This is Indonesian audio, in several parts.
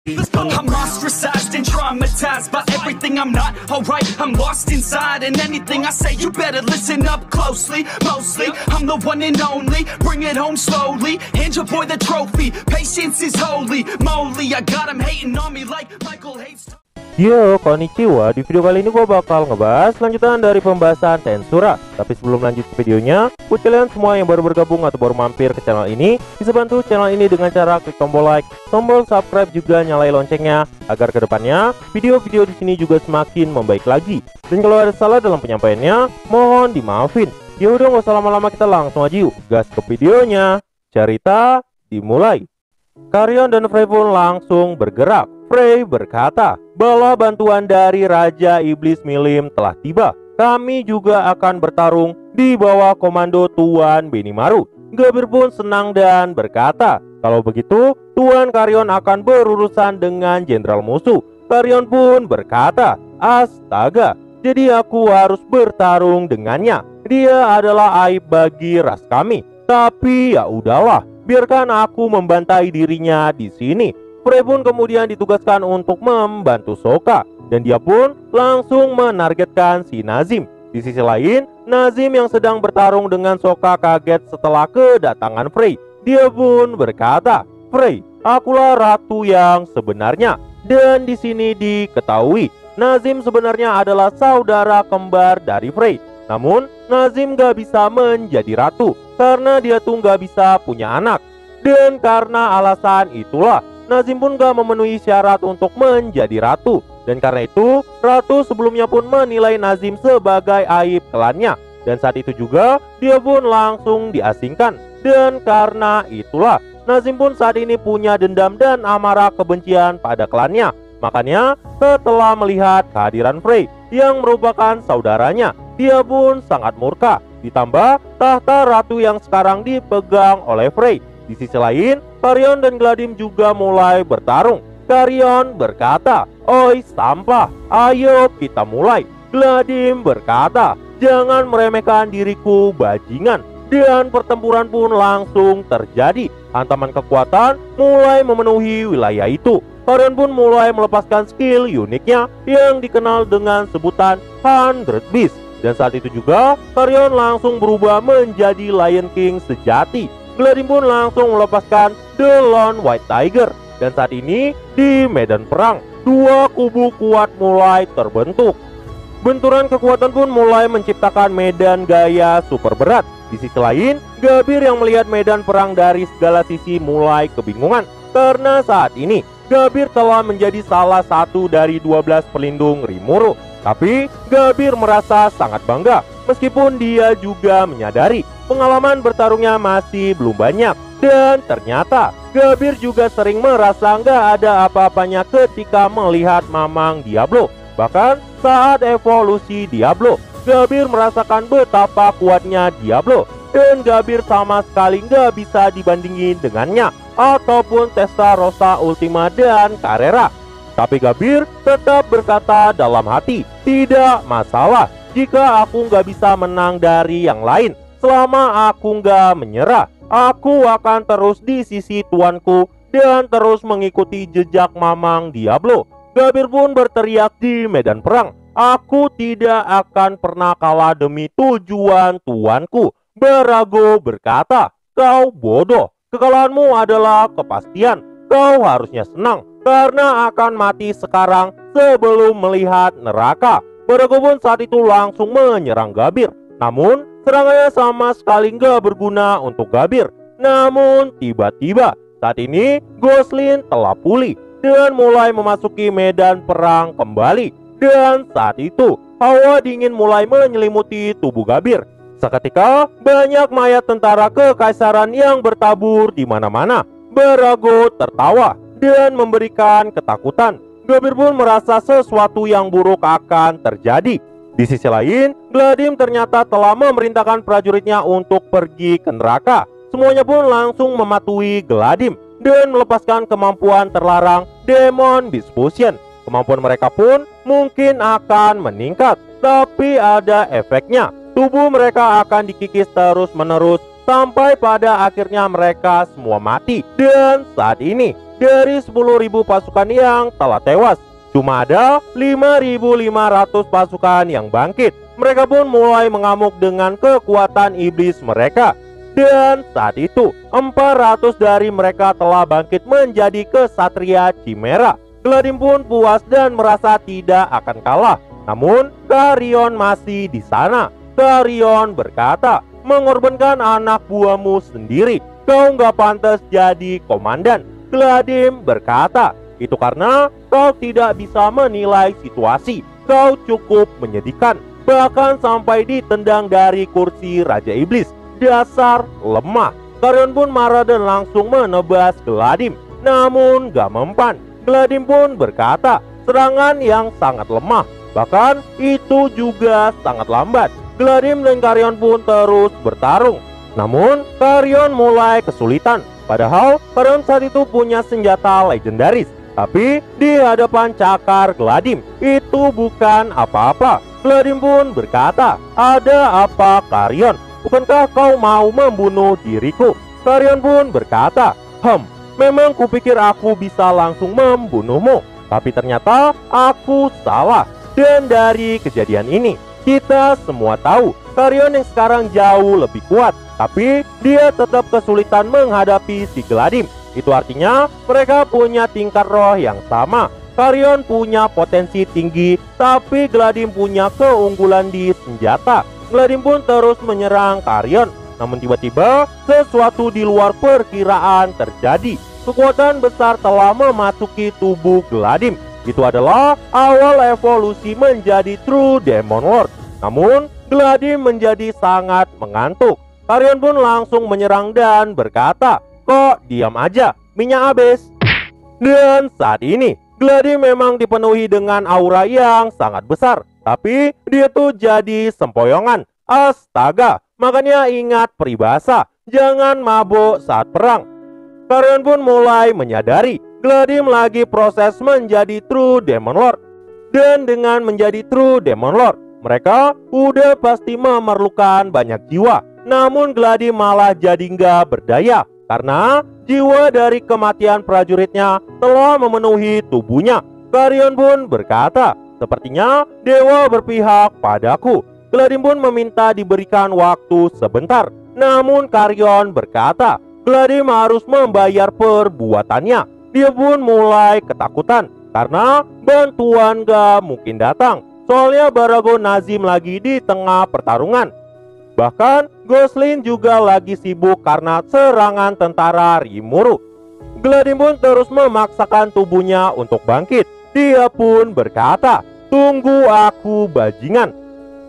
I'm ostracized and traumatized by everything I'm not alright. I'm lost inside, and anything I say you better listen up closely. Mostly, I'm the one and only. Bring it home slowly. Hand your boy the trophy. Patience is holy moly. I got him hating on me like Michael hates. Yo, konnichiwa. Di video kali ini gue bakal ngebahas lanjutan dari pembahasan Tensura. Tapi sebelum lanjut ke videonya, buat kalian semua yang baru bergabung atau baru mampir ke channel ini, bisa bantu channel ini dengan cara klik tombol like, tombol subscribe, juga nyalain loncengnya agar kedepannya video-video di sini juga semakin membaik lagi. Dan kalau ada salah dalam penyampaiannya, mohon dimaafin. Ya udah, nggak usah lama-lama, kita langsung aja yuk gas ke videonya. Cerita dimulai. Carrion dan Frey pun langsung bergerak. Frey berkata, "Bala bantuan dari Raja Iblis Milim telah tiba. Kami juga akan bertarung di bawah komando Tuan Benimaru." Gabir pun senang dan berkata, "Kalau begitu, Tuan Carrion akan berurusan dengan jenderal musuh." Carrion pun berkata, "Astaga, jadi aku harus bertarung dengannya. Dia adalah aib bagi ras kami. Tapi ya udahlah, biarkan aku membantai dirinya di sini." Frey pun kemudian ditugaskan untuk membantu Sokka, dan dia pun langsung menargetkan si Nazim. Di sisi lain, Nazim yang sedang bertarung dengan Sokka kaget setelah kedatangan Frey. Dia pun berkata, "Frey, akulah ratu yang sebenarnya." Dan di sini diketahui, Nazim sebenarnya adalah saudara kembar dari Frey. Namun, Nazim gak bisa menjadi ratu karena dia tuh gak bisa punya anak. Dan karena alasan itulah, Nazim pun gak memenuhi syarat untuk menjadi ratu. Dan karena itu, ratu sebelumnya pun menilai Nazim sebagai aib klannya. Dan saat itu juga, dia pun langsung diasingkan. Dan karena itulah, Nazim pun saat ini punya dendam dan amarah kebencian pada klannya. Makanya, setelah melihat kehadiran Frey yang merupakan saudaranya, dia pun sangat murka. Ditambah tahta ratu yang sekarang dipegang oleh Frey. Di sisi lain, Carrion dan Gladim juga mulai bertarung. Carrion berkata, "Oi sampah, ayo kita mulai." Gladim berkata, "Jangan meremehkan diriku bajingan." Dan pertempuran pun langsung terjadi. Hantaman kekuatan mulai memenuhi wilayah itu. Carrion pun mulai melepaskan skill uniknya yang dikenal dengan sebutan 100 Beast. Dan saat itu juga, Carrion langsung berubah menjadi Lion King sejati. Gladim pun langsung melepaskan The Lone White Tiger. Dan saat ini di medan perang, dua kubu kuat mulai terbentuk. Benturan kekuatan pun mulai menciptakan medan gaya super berat. Di sisi lain, Gabir yang melihat medan perang dari segala sisi mulai kebingungan. Karena saat ini, Gabir telah menjadi salah satu dari 12 pelindung Rimuru. Tapi Gabir merasa sangat bangga, meskipun dia juga menyadari pengalaman bertarungnya masih belum banyak. Dan ternyata Gabir juga sering merasa nggak ada apa-apanya ketika melihat Mamang Diablo. Bahkan saat evolusi Diablo, Gabir merasakan betapa kuatnya Diablo. Dan Gabir sama sekali nggak bisa dibandingin dengannya ataupun Testarossa Ultima dan Carrera. Tapi Gabir tetap berkata dalam hati, "Tidak masalah jika aku nggak bisa menang dari yang lain. Selama aku nggak menyerah, aku akan terus di sisi tuanku dan terus mengikuti jejak Mamang Diablo." Gabir pun berteriak di medan perang, "Aku tidak akan pernah kalah demi tujuan tuanku." Barago berkata, "Kau bodoh. Kekalahanmu adalah kepastian. Kau harusnya senang karena akan mati sekarang sebelum melihat neraka." Barago pun saat itu langsung menyerang Gabir. Namun serangannya sama sekali nggak berguna untuk Gabir. Namun tiba-tiba saat ini Gosling telah pulih dan mulai memasuki medan perang kembali. Dan saat itu hawa dingin mulai menyelimuti tubuh Gabir. Seketika banyak mayat tentara kekaisaran yang bertabur di mana-mana. Barago tertawa dan memberikan ketakutan. Gabir pun merasa sesuatu yang buruk akan terjadi. Di sisi lain, Gladim ternyata telah memerintahkan prajuritnya untuk pergi ke neraka. Semuanya pun langsung mematuhi Gladim dan melepaskan kemampuan terlarang Demon Beast Fusion. Kemampuan mereka pun mungkin akan meningkat, tapi ada efeknya. Tubuh mereka akan dikikis terus-menerus sampai pada akhirnya mereka semua mati. Dan saat ini dari 10.000 pasukan yang telah tewas, cuma ada 5.500 pasukan yang bangkit. Mereka pun mulai mengamuk dengan kekuatan iblis mereka. Dan saat itu 400 dari mereka telah bangkit menjadi kesatria Chimera. Gladym pun puas dan merasa tidak akan kalah. Namun Carrion masih di sana. Carrion berkata, "Mengorbankan anak buahmu sendiri, kau nggak pantas jadi komandan." Gladym berkata, "Itu karena kau tidak bisa menilai situasi. Kau cukup menyedihkan, bahkan sampai ditendang dari kursi Raja Iblis. Dasar lemah." Carrion pun marah dan langsung menebas Gladym. Namun gak mempan. Gladym pun berkata, "Serangan yang sangat lemah, bahkan itu juga sangat lambat." Gladym dan Carrion pun terus bertarung. Namun Carrion mulai kesulitan. Padahal Carrion saat itu punya senjata legendaris. Tapi di hadapan cakar Gladym itu bukan apa-apa. Gladym pun berkata, "Ada apa, Carrion? Bukankah kau mau membunuh diriku?" Carrion pun berkata, Memang kupikir aku bisa langsung membunuhmu. Tapi ternyata aku salah." Dan dari kejadian ini, kita semua tahu Carrion yang sekarang jauh lebih kuat. Tapi dia tetap kesulitan menghadapi si Gladym. Itu artinya mereka punya tingkat roh yang sama. Carrion punya potensi tinggi, tapi Gladym punya keunggulan di senjata. Gladym pun terus menyerang Carrion. Namun tiba-tiba sesuatu di luar perkiraan terjadi. Kekuatan besar telah memasuki tubuh Gladym. Itu adalah awal evolusi menjadi True Demon Lord. Namun Gladym menjadi sangat mengantuk. Carrion pun langsung menyerang dan berkata, "Kok diam aja, minyak habis." Dan saat ini Gladym memang dipenuhi dengan aura yang sangat besar. Tapi dia tuh jadi sempoyongan. Astaga, makanya ingat peribahasa, jangan mabuk saat perang. Carrion pun mulai menyadari Gladym lagi proses menjadi True Demon Lord. Dan dengan menjadi True Demon Lord, mereka udah pasti memerlukan banyak jiwa. Namun Gladym malah jadi nggak berdaya karena jiwa dari kematian prajuritnya telah memenuhi tubuhnya. Carrion pun berkata, "Sepertinya dewa berpihak padaku." Gladym pun meminta diberikan waktu sebentar. Namun Carrion berkata, Gladym harus membayar perbuatannya. Dia pun mulai ketakutan karena bantuan gak mungkin datang. Soalnya Barago Nazim lagi di tengah pertarungan. Bahkan Gosling juga lagi sibuk karena serangan tentara Rimuru. Gladym pun terus memaksakan tubuhnya untuk bangkit. Dia pun berkata, "Tunggu aku, bajingan."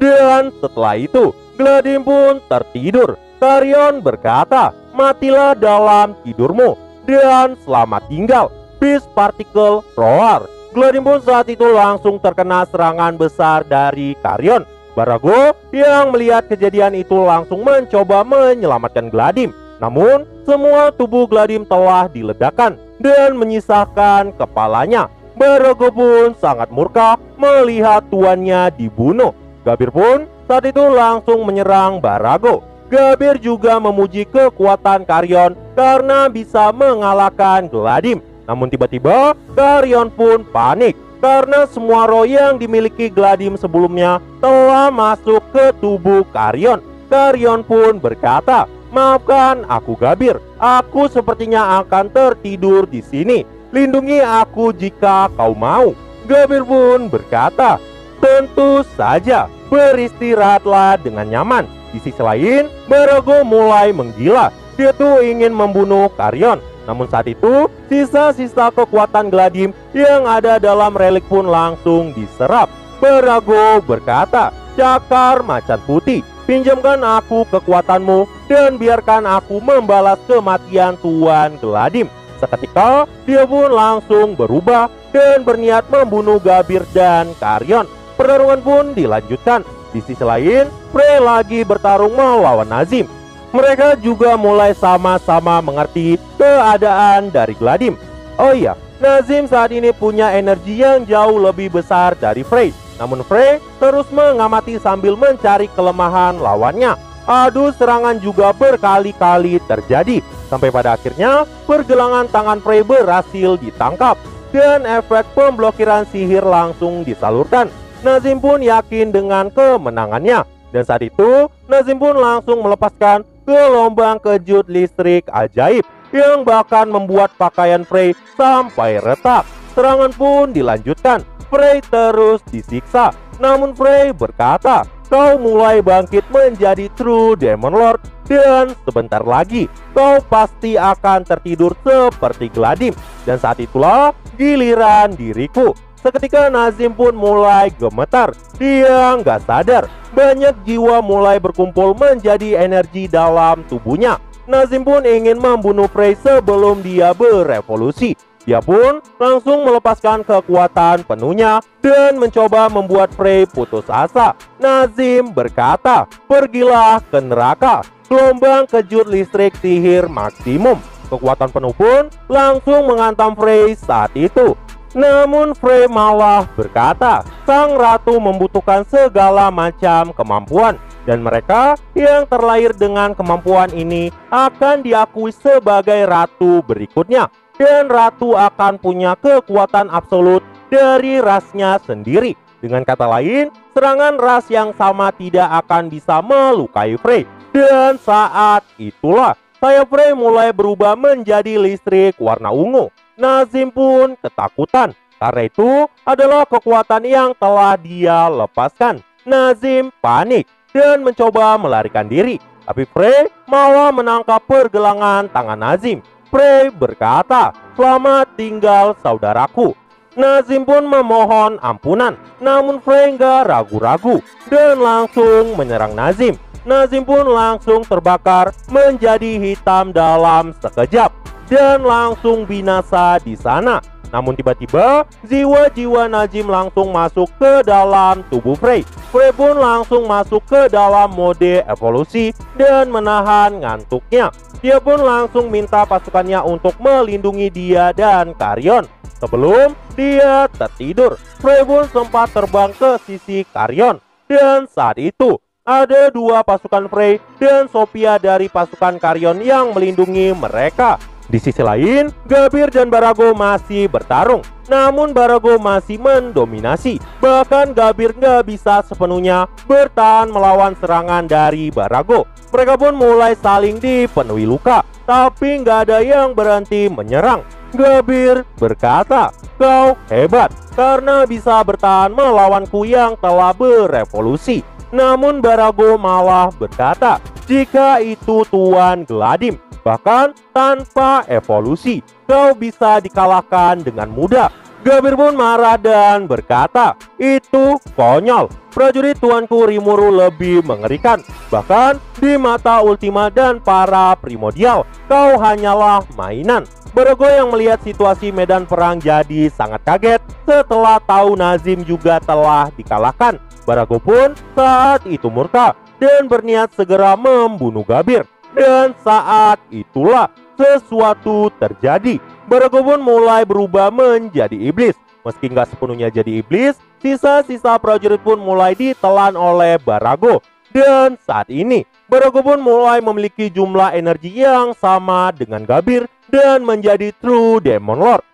Dan setelah itu Gladym pun tertidur. Carrion berkata, "Matilah dalam tidurmu dan selamat tinggal, Beast Particle Roar." Gladym pun saat itu langsung terkena serangan besar dari Carrion. Barago yang melihat kejadian itu langsung mencoba menyelamatkan Gladym. Namun semua tubuh Gladym telah diledakkan dan menyisakan kepalanya. Barago pun sangat murka melihat tuannya dibunuh. Gabir pun saat itu langsung menyerang Barago. Gabir juga memuji kekuatan Carrion karena bisa mengalahkan Gladym. Namun tiba-tiba Carrion pun panik karena semua roh yang dimiliki Gladym sebelumnya telah masuk ke tubuh Carrion. Carrion pun berkata, "Maafkan aku, Gabir. Aku sepertinya akan tertidur di sini. Lindungi aku jika kau mau." Gabir pun berkata, "Tentu saja, beristirahatlah dengan nyaman." Di sisi lain, Barago mulai menggila. Dia tuh ingin membunuh Carrion. Namun saat itu, sisa-sisa kekuatan Gladym yang ada dalam relik pun langsung diserap. Barago berkata, "Cakar macan putih, pinjamkan aku kekuatanmu dan biarkan aku membalas kematian Tuan Gladym." Seketika, dia pun langsung berubah dan berniat membunuh Gabir dan Carrion. Pertarungan pun dilanjutkan. Di sisi lain, Frey lagi bertarung melawan Nazim. Mereka juga mulai sama-sama mengerti keadaan dari Gladym. Oh iya, Nazim saat ini punya energi yang jauh lebih besar dari Frey. Namun Frey terus mengamati sambil mencari kelemahan lawannya. adu serangan juga berkali-kali terjadi. Sampai pada akhirnya pergelangan tangan Frey berhasil ditangkap dan efek pemblokiran sihir langsung disalurkan. Nazim pun yakin dengan kemenangannya. Dan saat itu Nazim pun langsung melepaskan gelombang kejut listrik ajaib yang bahkan membuat pakaian Frey sampai retak. Serangan pun dilanjutkan. Frey terus disiksa. Namun Frey berkata, "Kau mulai bangkit menjadi True Demon Lord dan sebentar lagi kau pasti akan tertidur seperti Gladim. Dan saat itulah giliran diriku." Seketika Nazim pun mulai gemetar. Dia nggak sadar banyak jiwa mulai berkumpul menjadi energi dalam tubuhnya. Nazim pun ingin membunuh Frey sebelum dia berevolusi. Dia pun langsung melepaskan kekuatan penuhnya dan mencoba membuat Frey putus asa. Nazim berkata, "Pergilah ke neraka." Gelombang kejut listrik sihir maksimum. Kekuatan penuh pun langsung menghantam Frey saat itu. Namun Frey malah berkata, sang ratu membutuhkan segala macam kemampuan. Dan mereka yang terlahir dengan kemampuan ini akan diakui sebagai ratu berikutnya. Dan ratu akan punya kekuatan absolut dari rasnya sendiri. Dengan kata lain, serangan ras yang sama tidak akan bisa melukai Frey. Dan saat itulah sayap Frey mulai berubah menjadi listrik warna ungu. Nazim pun ketakutan, karena itu adalah kekuatan yang telah dia lepaskan. Nazim panik dan mencoba melarikan diri. Tapi Frey malah menangkap pergelangan tangan Nazim. Frey berkata, "Selamat tinggal saudaraku." Nazim pun memohon ampunan. Namun Frey nggak ragu-ragu dan langsung menyerang Nazim. Nazim pun langsung terbakar menjadi hitam dalam sekejap dan langsung binasa di sana. Namun tiba-tiba jiwa-jiwa Nazim langsung masuk ke dalam tubuh Frey. Frey pun langsung masuk ke dalam mode evolusi dan menahan ngantuknya. Dia pun langsung minta pasukannya untuk melindungi dia dan Carrion. Sebelum dia tertidur, Frey pun sempat terbang ke sisi Carrion. Dan saat itu ada dua pasukan Frey dan Sophia dari pasukan Carrion yang melindungi mereka. Di sisi lain, Gabir dan Barago masih bertarung. Namun Barago masih mendominasi. Bahkan Gabir nggak bisa sepenuhnya bertahan melawan serangan dari Barago. Mereka pun mulai saling dipenuhi luka. Tapi nggak ada yang berhenti menyerang. Gabir berkata, "Kau hebat karena bisa bertahan melawanku yang telah berevolusi." Namun Barago malah berkata, "Jika itu Tuan Gladim, bahkan tanpa evolusi, kau bisa dikalahkan dengan mudah." Gabir pun marah dan berkata, "Itu konyol. Prajurit tuanku Rimuru lebih mengerikan. Bahkan di mata Ultima dan para primordial, kau hanyalah mainan." Barago yang melihat situasi medan perang jadi sangat kaget setelah tahu Nazim juga telah dikalahkan. Barago pun saat itu murka dan berniat segera membunuh Gabir. Dan saat itulah sesuatu terjadi. Barago pun mulai berubah menjadi iblis. Meski nggak sepenuhnya jadi iblis, sisa-sisa prajurit pun mulai ditelan oleh Barago. Dan saat ini, Barago pun mulai memiliki jumlah energi yang sama dengan Gabir dan menjadi True Demon Lord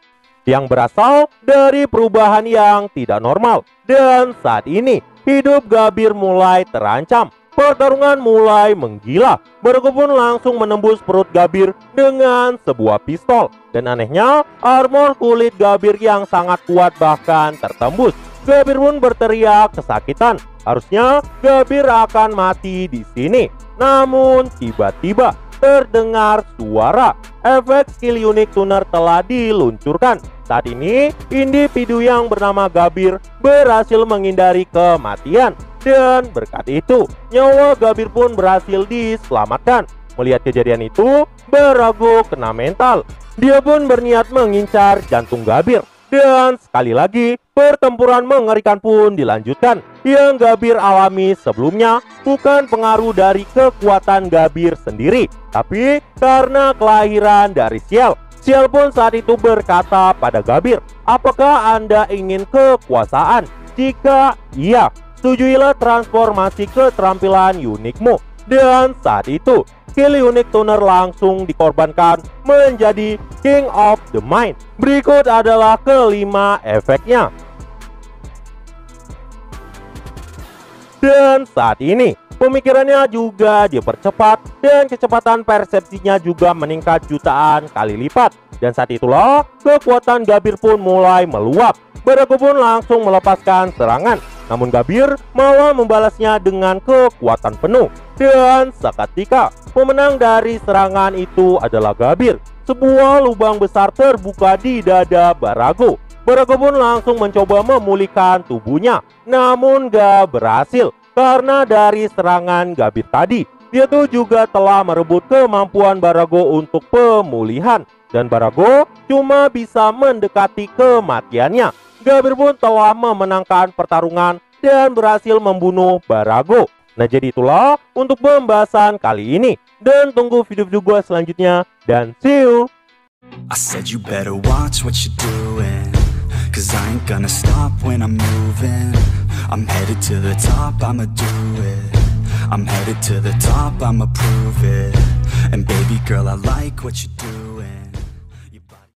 yang berasal dari perubahan yang tidak normal. Dan saat ini, hidup Gabir mulai terancam. Pertarungan mulai menggila. Barago pun langsung menembus perut Gabir dengan sebuah pistol. Dan anehnya, armor kulit Gabir yang sangat kuat bahkan tertembus. Gabir pun berteriak kesakitan. Harusnya Gabir akan mati di sini. Namun tiba-tiba terdengar suara. Efek skill unik tuner telah diluncurkan. Saat ini, individu yang bernama Gabir berhasil menghindari kematian. Dan berkat itu, nyawa Gabir pun berhasil diselamatkan. Melihat kejadian itu, Barago kena mental. Dia pun berniat mengincar jantung Gabir. Dan sekali lagi, pertempuran mengerikan pun dilanjutkan. Yang Gabir alami sebelumnya bukan pengaruh dari kekuatan Gabir sendiri, tapi karena kelahiran dari Ciel. Ciel pun saat itu berkata pada Gabir, "Apakah Anda ingin kekuasaan? Jika iya, setujuilah transformasi keterampilan unikmu." Dan saat itu, skill unik tuner langsung dikorbankan menjadi King of the Mind. Berikut adalah kelima efeknya. Dan saat ini, pemikirannya juga dipercepat dan kecepatan persepsinya juga meningkat jutaan kali lipat. Dan saat itulah, kekuatan Gabir pun mulai meluap. Barago pun langsung melepaskan serangan. Namun Gabir malah membalasnya dengan kekuatan penuh. Dan seketika, pemenang dari serangan itu adalah Gabir. Sebuah lubang besar terbuka di dada Barago. Barago pun langsung mencoba memulihkan tubuhnya. Namun gak berhasil. Karena dari serangan Gabir tadi, dia tuh juga telah merebut kemampuan Barago untuk pemulihan. Dan Barago cuma bisa mendekati kematiannya. Gabir pun telah memenangkan pertarungan dan berhasil membunuh Barago. Nah, jadi itulah untuk pembahasan kali ini. Dan tunggu video-video gue selanjutnya. Dan see you! I said you better watch what you're doing, 'cause I ain't gonna stop when I'm moving. I'm headed to the top, I'ma do it. I'm headed to the top, I'ma prove it. And baby girl, I like what you're doing.